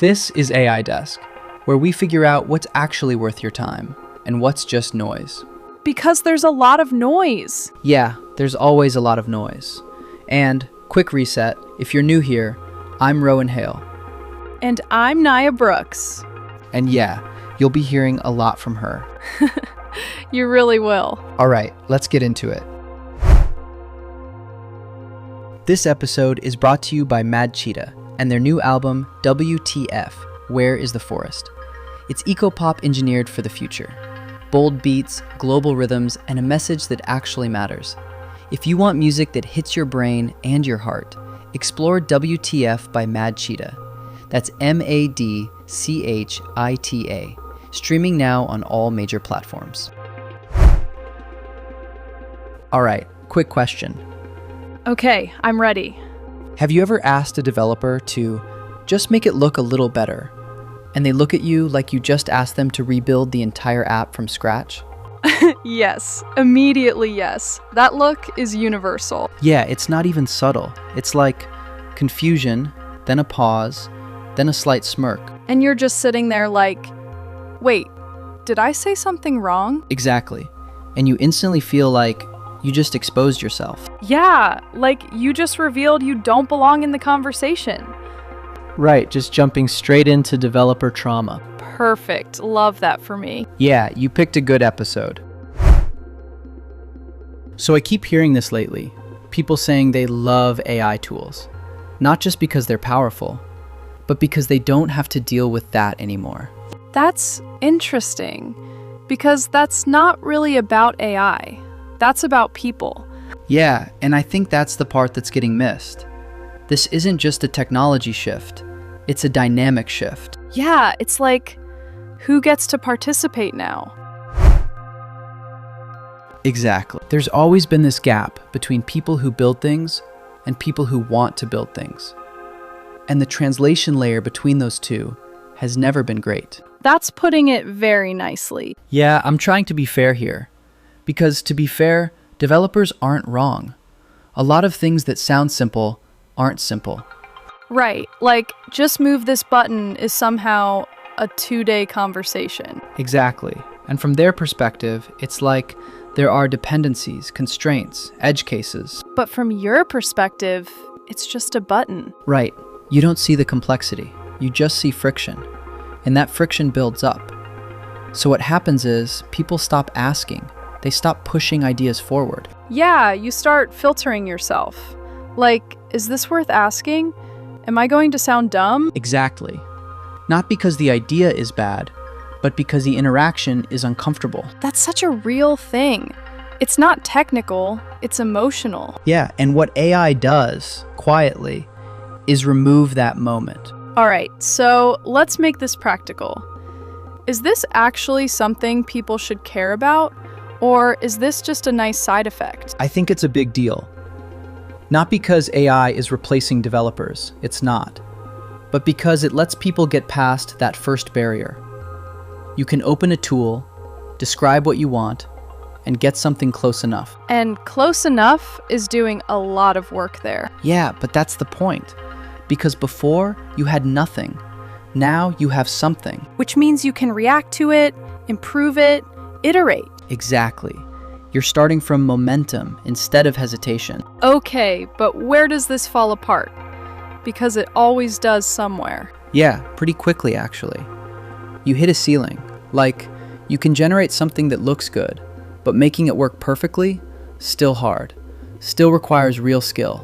This is AI Desk, where we figure out what's actually worth your time and what's just noise. Because there's a lot of noise. Yeah, there's always a lot of noise. And, quick reset, if you're new here, I'm Rowan Hale. And I'm Naya Brooks. And yeah, you'll be hearing a lot from her. You really will. All right, let's get into it. This episode is brought to you by Mad Cheetah and their new album, WTF, Where is the Forest? It's eco-pop engineered for the future. Bold beats, global rhythms, and a message that actually matters. If you want music that hits your brain and your heart, explore WTF by Mad Cheetah. That's MADCHITA. Streaming now on all major platforms. All right, quick question. Okay, I'm ready. Have you ever asked a developer to just make it look a little better, and they look at you like you just asked them to rebuild the entire app from scratch? Yes, immediately yes. That look is universal. Yeah, it's not even subtle. It's like confusion, then a pause, then a slight smirk. And you're just sitting there like, wait, did I say something wrong? Exactly. And you instantly feel like you just exposed yourself. Yeah, like you just revealed you don't belong in the conversation. Right, just jumping straight into developer trauma. Perfect. Love that for me. Yeah, you picked a good episode. So I keep hearing this lately. People saying they love AI tools. Not just because they're powerful, but because they don't have to deal with that anymore. That's interesting, because that's not really about AI. That's about people. Yeah, and I think that's the part that's getting missed. This isn't just a technology shift. It's a dynamic shift. Yeah, it's like, who gets to participate now? Exactly. There's always been this gap between people who build things and people who want to build things. And the translation layer between those two has never been great. That's putting it very nicely. Yeah, I'm trying to be fair here. Because to be fair, developers aren't wrong. A lot of things that sound simple aren't simple. Right, like just move this button is somehow a 2-day conversation. Exactly. And from their perspective, it's like there are dependencies, constraints, edge cases. But from your perspective, it's just a button. Right. You don't see the complexity. You just see friction. And that friction builds up. So what happens is people stop asking. They stop pushing ideas forward. Yeah, you start filtering yourself. Like, is this worth asking? Am I going to sound dumb? Exactly. Not because the idea is bad, but because the interaction is uncomfortable. That's such a real thing. It's not technical, it's emotional. Yeah, and what AI does, quietly, is remove that moment. All right, so let's make this practical. Is this actually something people should care about? Or is this just a nice side effect? I think it's a big deal. Not because AI is replacing developers, it's not. But because it lets people get past that first barrier. You can open a tool, describe what you want, and get something close enough. And close enough is doing a lot of work there. Yeah, but that's the point. Because before, you had nothing. Now you have something. Which means you can react to it, improve it, iterate. Exactly. You're starting from momentum instead of hesitation. Okay, but where does this fall apart? Because it always does somewhere. Yeah, pretty quickly actually. You hit a ceiling. Like, you can generate something that looks good, but making it work perfectly, still hard. Still requires real skill.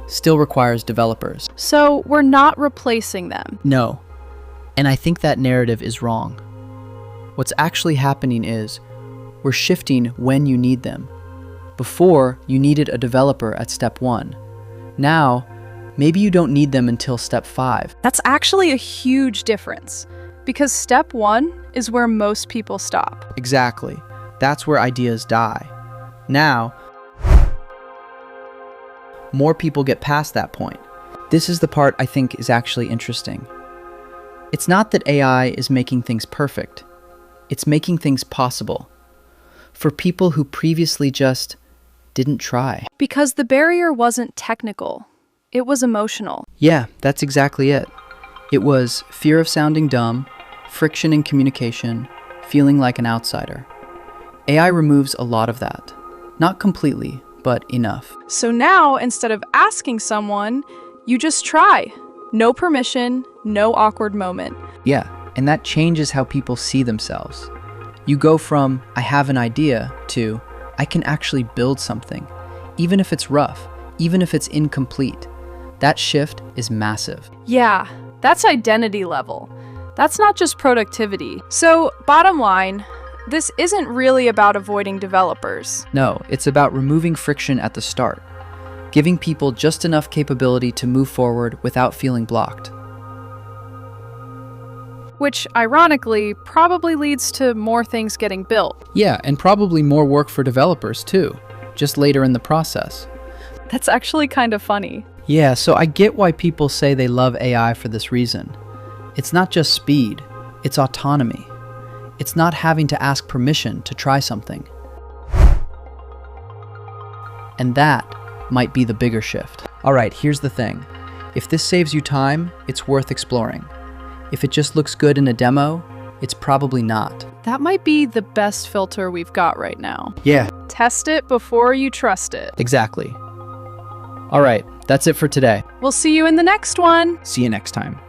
Still requires developers. So we're not replacing them. No. And I think that narrative is wrong. What's actually happening is we're shifting when you need them. Before, you needed a developer at step 1. Now, maybe you don't need them until step 5. That's actually a huge difference, because step 1 is where most people stop. Exactly. That's where ideas die. Now, more people get past that point. This is the part I think is actually interesting. It's not that AI is making things perfect. It's making things possible. For people who previously just didn't try. Because the barrier wasn't technical. It was emotional. Yeah, that's exactly it. It was fear of sounding dumb, friction in communication, feeling like an outsider. AI removes a lot of that. Not completely, but enough. So now, instead of asking someone, you just try. No permission, no awkward moment. Yeah, and that changes how people see themselves. You go from, I have an idea, to, I can actually build something, even if it's rough, even if it's incomplete. That shift is massive. Yeah, that's identity level. That's not just productivity. So, bottom line, this isn't really about avoiding developers. No, it's about removing friction at the start, giving people just enough capability to move forward without feeling blocked. Which, ironically, probably leads to more things getting built. Yeah, and probably more work for developers too, just later in the process. That's actually kind of funny. Yeah, so I get why people say they love AI for this reason. It's not just speed, it's autonomy. It's not having to ask permission to try something. And that might be the bigger shift. All right, here's the thing. If this saves you time, it's worth exploring. If it just looks good in a demo, it's probably not. That might be the best filter we've got right now. Yeah, Test it before you trust it. exactly. All right, that's it for today. We'll see you in the next one. See you next time.